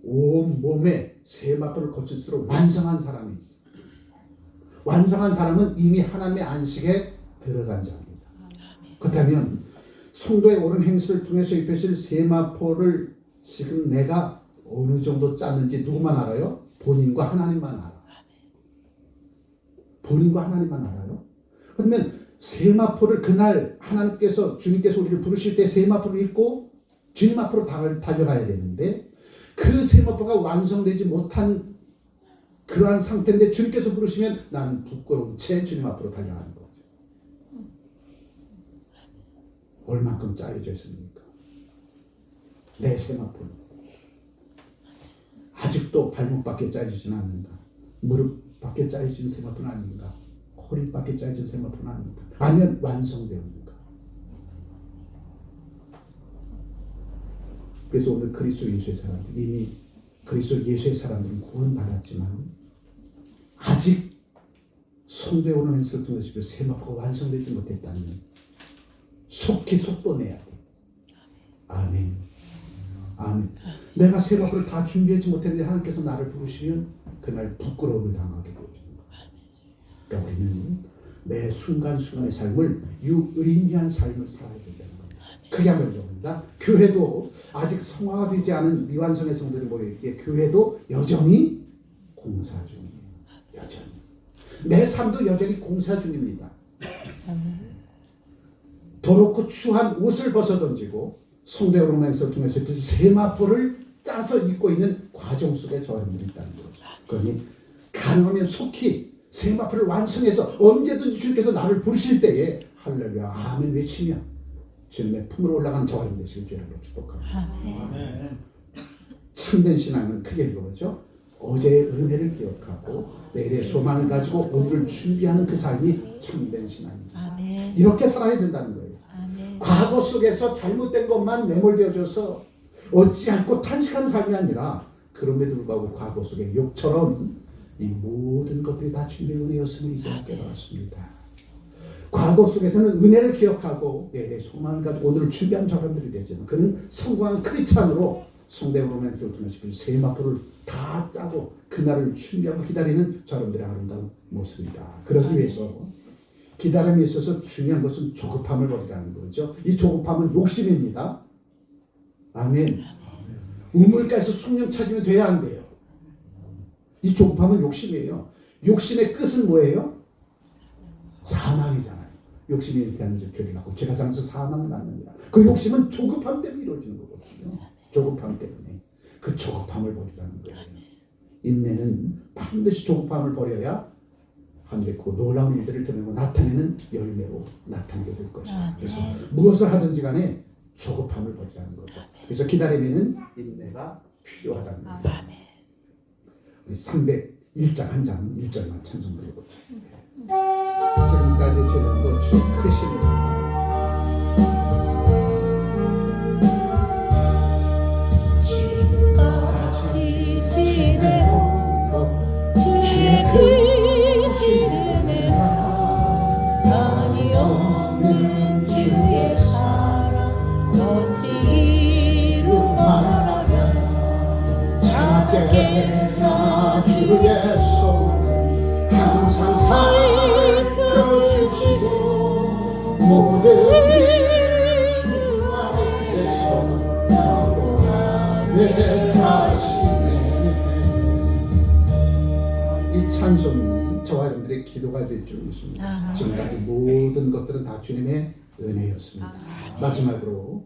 온 몸에 세마포를 거칠수록 완성한 사람이 있어요. 완성한 사람은 이미 하나님의 안식에 들어간 자입니다. 그렇다면 성도의 옳은 행실을 통해서 입혀질 세마포를 지금 내가 어느 정도 짰는지 누구만 알아요? 본인과 하나님만 알아. 본인과 하나님만 알아요. 그러면 세마포를 그날 하나님께서 주님께서 우리를 부르실 때 세마포를 입고 주님 앞으로 달려가야 되는데 그 세마포가 완성되지 못한 그러한 상태인데 주님께서 부르시면 나는 부끄러운 채 주님 앞으로 달려가는 거죠. 얼만큼 짜여져 있습니까? 내 세마포는 아직도 발목밖에 짜여지지는 않는가? 무릎밖에 짜여진 세마포는 아닌가? 허리밖에 짜여진 세마포는 아닌가? 아니면 완성되었는가? 그래서 오늘 그리스도 예수의 사람들, 이미 그리스도 예수의 사람들은 구원받았지만 아직 성도에 오는 행실을 통해서 세마포가 완성되지 못했다면 속히 속도내야 돼. 아멘. 아멘. 내가 세마포를 다 준비하지 못했는데 하나님께서 나를 부르시면 그날 부끄러움을 당하게 되어지는 거예요. 그러니까 우리는 매 순간순간의 삶을 유의미한 삶을 살아야 된다는 겁니다. 크게 한번 해봅니다. 교회도 아직 성화가 되지 않은 미완성의 성도들이 모여있기에 교회도 여전히 공사 중이에요. 여전히. 내 삶도 여전히 공사 중입니다. 더럽고 추한 옷을 벗어던지고 성도의 옳은 행실을 통해서 그 세마포를 짜서 입고 있는 과정 속에 저희들이 있다는 거죠. 그러니 가능하면 속히 세마포를 완성해서 언제든지 주님께서 나를 부르실 때에 할렐루야 아멘 외치며 주님의 품으로 올라가는 저와 여러분 되시길 주님으로 축복합니다. 아멘. 참된 신앙은 크게 읽어보죠. 어제의 은혜를 기억하고 내일의 소망을 가지고 오늘을 준비하는 그 삶이 참된 신앙입니다. 아멘. 이렇게 살아야 된다는 거예요. 아멘. 과거 속에서 잘못된 것만 매몰되어져서 얻지 않고 탄식하는 삶이 아니라 그럼에도 불구하고 과거 속에 욕처럼 이 모든 것들이 다 주님의 은혜였음을 이제 깨달았습니다. 과거 속에서는 은혜를 기억하고 내일의 소망을 가지고 오늘을 준비한 사람들이 되지만 그는 성공한 크리스찬으로 성대의 로맨스를 통해서 세마포를 다 짜고 그날을 준비하고 기다리는 사람들의 아름다운 모습이다. 그러기 위해서 기다림에 있어서 중요한 것은 조급함을 버리라는 거죠. 이 조급함은 욕심입니다. 아멘. 우물가에서 숭늉 찾으면 돼야 안 돼요. 이 조급함은 욕심이에요. 욕심의 끝은 뭐예요? 사망이잖아요. 욕심이 대한 죄를 낳고 죄가 장서 사망을 낳느니라. 그 욕심은 조급함 때문에 이루어지는 거거든요. 조급함 때문에. 그 조급함을 버리라는 거예요. 인내는 반드시 조급함을 버려야 하늘의 그 놀라운 일들을 드러내고 나타내는 열매로 나타나게 될 것이다. 그래서 무엇을 하든지 간에 조급함을 버리라는 거죠. 그래서 기다림에는 인내가 필요하다는 거예요. 우리 301장 한 장 1절만 찬송 드리고 지금까지 지난 것 주 크시입니다. 지금까지 지내온 주의 크신 은혜라 한이 없는 주의 사랑 어찌 이루 말하랴 작게나 주의 손 항상 살펴주시고 모든 일을 주 안에서 영원하게 하시네. 이 찬송이 저와 여러분들의 기도가 될 줄 믿습니다. 지금까지 모든 것들은 다 주님의 은혜였습니다. 마지막으로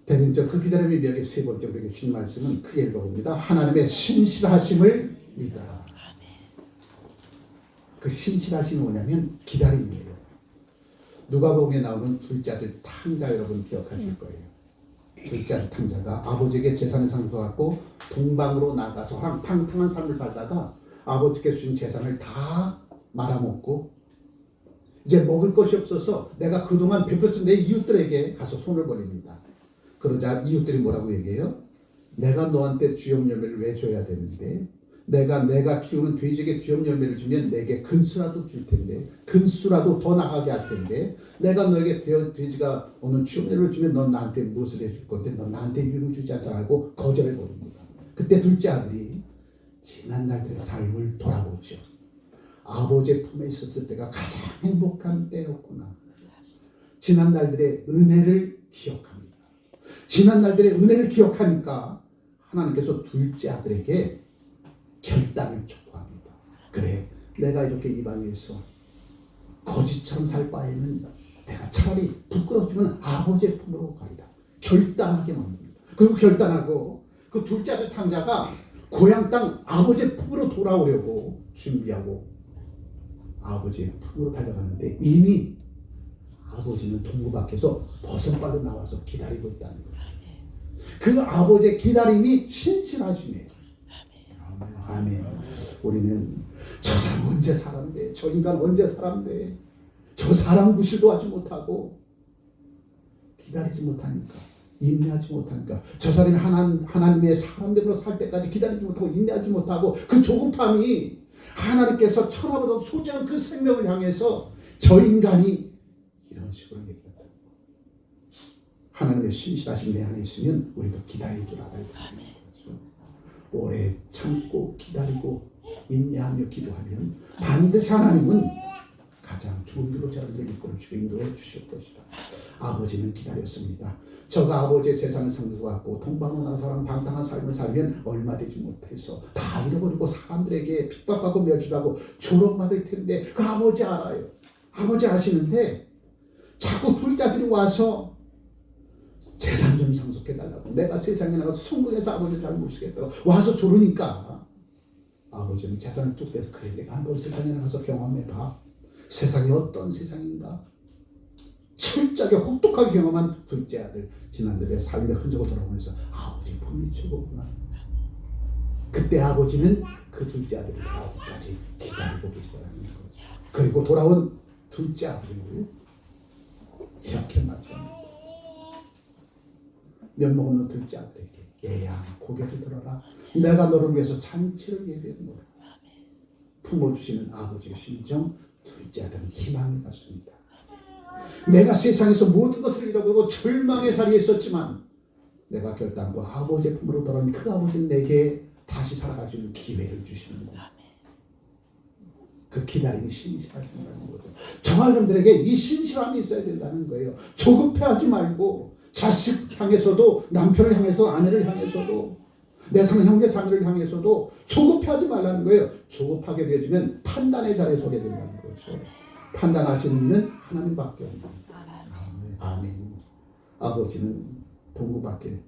대림절 그 기다림의 묘기 세 번째 우리에게 주신 말씀은 크게 읽어봅니다. 하나님의 신실하심을 믿어라. 그 신실하심이 뭐냐면 기다림이에요. 누가복음에 나오는 둘째 아들 탕자 여러분 기억하실 거예요. 둘째 아들 탕자가 아버지에게 재산을 상속받고 동방으로 나가서 팡팡한 삶을 살다가 아버지께 주신 재산을 다 말아먹고 이제 먹을 것이 없어서 내가 그동안 베풀었던 내 이웃들에게 가서 손을 벌립니다. 그러자 이웃들이 뭐라고 얘기해요? 내가 너한테 주염 열매를 왜 줘야 되는데 내가 키우는 돼지에게 주염 열매를 주면 내게 근수라도 줄 텐데 근수라도 더 나가게 할 텐데 내가 너에게 돼지가 오늘 주염 열매를 주면 넌 나한테 무엇을 해줄 건데 넌 나한테 유익을 주지 않잖아 하고 거절해 버립니다. 그때 둘째 아들이 지난 날들의 삶을 돌아보죠. 아버지의 품에 있었을 때가 가장 행복한 때였구나. 지난 날들의 은혜를 기억합니다. 지난 날들의 은혜를 기억하니까 하나님께서 둘째 아들에게 결단을 촉구합니다. 그래, 내가 이렇게 이방에서 거지처럼 살 바에는 내가 차라리 부끄러지면 아버지의 품으로 가리라. 결단하게 만듭니다. 그리고 결단하고 그 둘째 아들 탕자가 고향 땅 아버지의 품으로 돌아오려고 준비하고 아버지의 품으로 달려가는데 이미 아버지는 동구 밖에서 버선발로 나와서 기다리고 있다는 거예요. 그 아버지의 기다림이 신실하심이에요. 아멘. 우리는 저 사람 언제 살았는데, 저 인간 언제 살았는데, 저 사람 구실도 하지 못하고 기다리지 못하니까, 인내하지 못하니까, 저 사람이 하나님의 사람들로 살 때까지 기다리지 못하고 인내하지 못하고 그 조급함이 하나님께서 천하보다 소중한 그 생명을 향해서 저 인간이 이런 식으로 얘기한다. 하나님의 신실하심 내 안에 있으면 우리도 기다릴 줄 알아야 됩니다. 오래 참고 기다리고 인내하며 기도하면 반드시 하나님은 가장 좋은 길로 저들을 이끌어주시고 인도해 주실 것이다. 아버지는 기다렸습니다. 저가 아버지의 재산을 상속받고 동방으로 나서랑 방탕한 삶을 살면 얼마 되지 못해서 다 잃어버리고 사람들에게 핍박받고 멸시하고 조롱받을 텐데 그 아버지 알아요. 아버지 아시는데 자꾸 불자들이 와서 재산 좀 상속해달라고 내가 세상에 나가서 성공해서 아버지 잘 모시겠다고 와서 조르니까 아버지는 재산을 뚝 떼서 그래 내가 한번 세상에 나가서 경험해봐. 세상이 어떤 세상인가 철저하게 혹독하게 경험한 둘째 아들 지난날의 삶의 흔적을 돌아보면서 아버지 품이 최고구나. 그때 아버지는 그 둘째 아들을 나오기까지 기다리고 계시다는 거죠. 그리고 돌아온 둘째 아들을 이렇게 맞이합니다. 면목 없는 둘째 아들에게 얘야 고개를 들어라. 내가 너를 위해서 잔치를 예비했노라. 품어주시는 아버지의 심정 둘째 아들은 희망을 갖습니다. 내가 세상에서 모든 것을 잃어버리고 절망의 자리에 있었지만 내가 결단하고 아버지의 품으로 돌아오니 그 아버지는 내게 다시 살아갈 수 있는 기회를 주시는 거예요. 그 기다림이 신실하심이라는 거죠. 저와 여러분들에게 이 신실함이 있어야 된다는 거예요. 조급해하지 말고 자식 향해서도, 남편을 향해서, 아내를 향해서도, 내 사는 형제 자매를 향해서도 조급해하지 말라는 거예요. 조급하게 되어지면 판단의 자리에 서게 된다는 거죠. 판단하시는 하나님밖에 없는. 아멘. 아버지는 동구밖에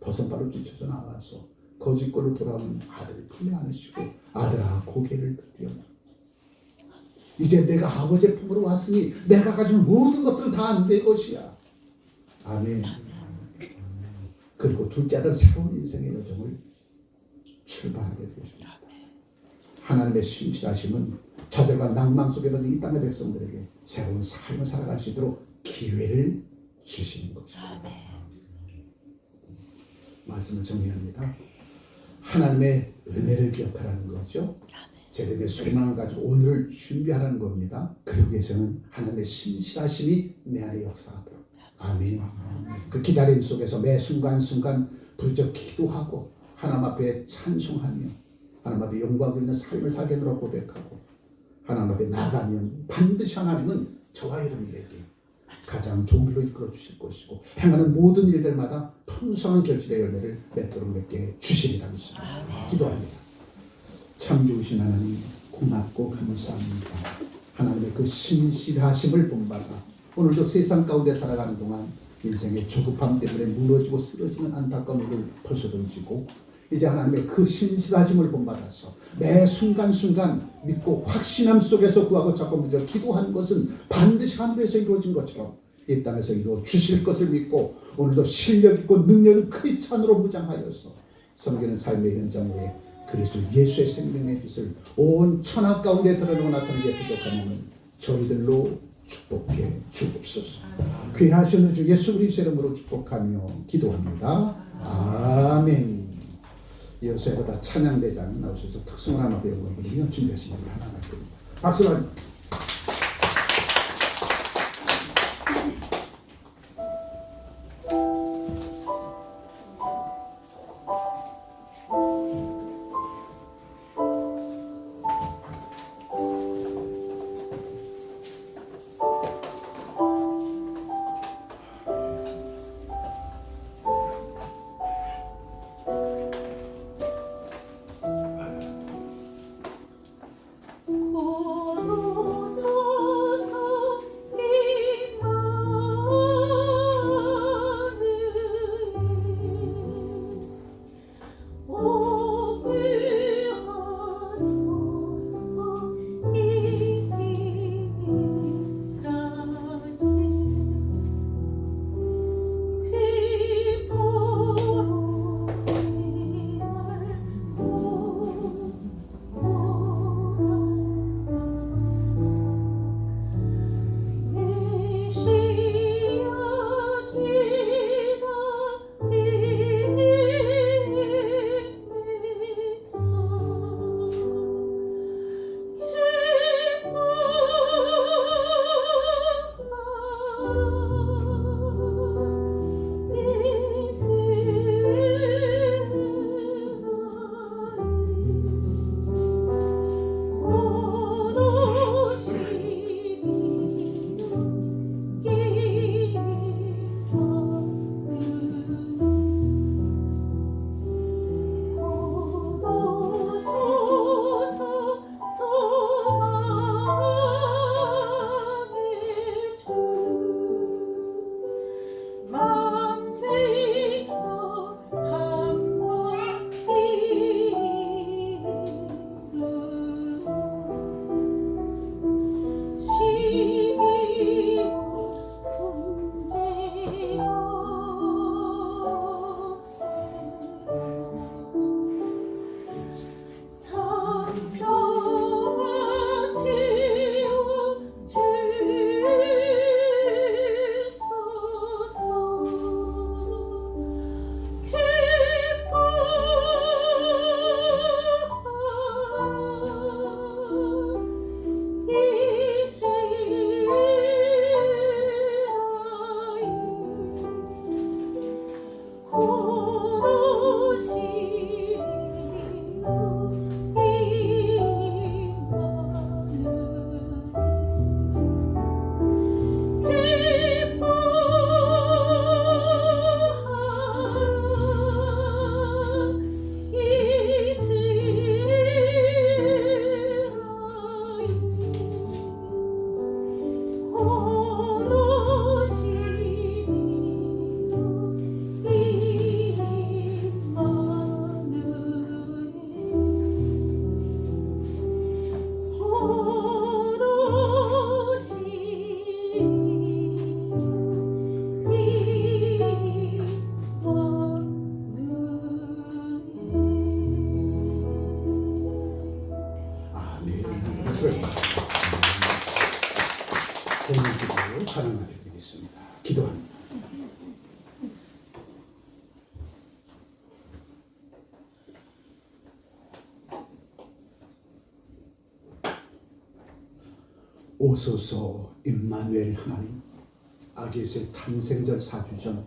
버선발을 뒤쳐서 나와서 거짓골로 돌아오는 아들을 품에 안으시고, 아들아 고개를 들여, 이제 내가 아버지의 품으로 왔으니 내가 가진 모든 것들은 다 내 것이야. 아멘. 그리고 둘째 아들 새로운 인생의 여정을 출발하게 되십니다. 하나님의 신실하심은 좌절과 낭만 속에 있는 이 땅의 백성들에게 새로운 삶을 살아갈 수 있도록 기회를 주시는 것입니다. 말씀을 정리합니다. 하나님의 은혜를 기억하라는 거죠. 제대의 소망을 가지고 오늘을 준비하라는 겁니다. 그러기 위해서는 하나님의 신실하심이 내 안에 역사하도록. 아멘. 그 기다림 속에서 매 순간순간 부르짖어 기도하고 하나님 앞에 찬송하며 하나님 앞에 영광 있는 삶을 살게 되도록 고백하고 하나님 앞에 나가면 반드시 하나님은 저와 여러분에게 가장 좋은 길로 이끌어 주실 것이고 행하는 모든 일들마다 풍성한 결실의 열매를 맺도록 맺게 주시리라 믿습니다. 기도합니다. 참 좋으신 하나님 고맙고 감사합니다. 하나님의 그 신실하심을 본받아 오늘도 세상 가운데 살아가는 동안 인생의 조급함 때문에 무너지고 쓰러지는 안타까움을 벗어던지고 이제 하나님의 그 신실하심을 본받아서 매 순간순간 믿고 확신함 속에서 구하고 자꾸 먼저 기도한 것은 반드시 하늘에서 이루어진 것처럼 이 땅에서 이루어 주실 것을 믿고 오늘도 실력 있고 능력 있는 크리스찬으로 무장하여서 섬기는 삶의 현장 위에 그리스도 예수의 생명의 빛을 온 천하 가운데 드러내고 나타나게 부족하면 저희들로 축복해 주옵소서. 귀하신 주 예수 그리스도의 이름으로 축복하며 기도합니다. 아멘. 이어서보다 찬양대장 나오셔서 특성을 하나 배워보며 준비하시는 걸 하나 드립니다. 박수로 고로 오늘 기도 가능하게 드리겠습니다. 기도합니다. 오소서 임마누엘 하나님, 아기 예수의 탄생전 4주 전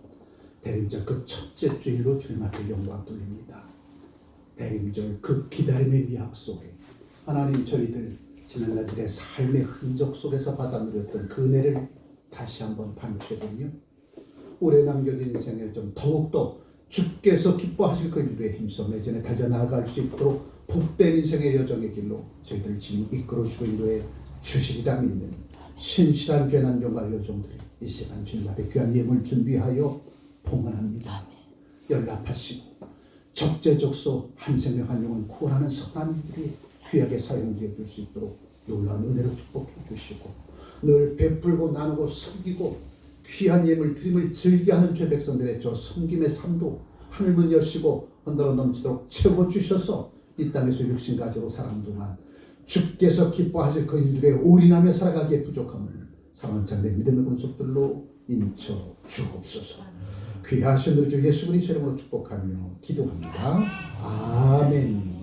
대림절 그 첫째 주일로 주님 앞에 영광 돌립니다. 대림절 그 기다림의 미학 속에 하나님, 저희들 지난날들의 삶의 흔적 속에서 받아 누렸던 그 은혜를 다시 한번 반추해보며 오래 남겨진 인생을 좀 더욱더 주께서 기뻐하실 그 일에 힘써 매전에 달려나갈 수 있도록 복된 인생의 여정의 길로 저희들 지금 이끌어주고 인도해 주시리라 믿는 신실한 죄난 영광 여종들이 이 시간 주님 앞에 귀한 예물 준비하여 봉헌합니다. 연락하시고 적재적소 한 생명 한 영혼 구원하는 선한 일이 귀하게 사용되어 줄 수 있도록 놀라운 은혜로 축복해 주시고 늘 베풀고 나누고 섬기고 귀한 예물 드림을 즐겨하는 죄 백성들의 저 섬김의 삶도 하늘문 여시고 흔들어 넘치도록 채워주셔서 이 땅에서 육신 가지고 사는 동안 주께서 기뻐하실 그 일들에 올인하며 살아가기에 부족함을 사랑장된 믿음의 권속들로 인쳐 주옵소서. 귀하신 우리 주 예수 그리스도 이름으로 축복하며 기도합니다. 아멘.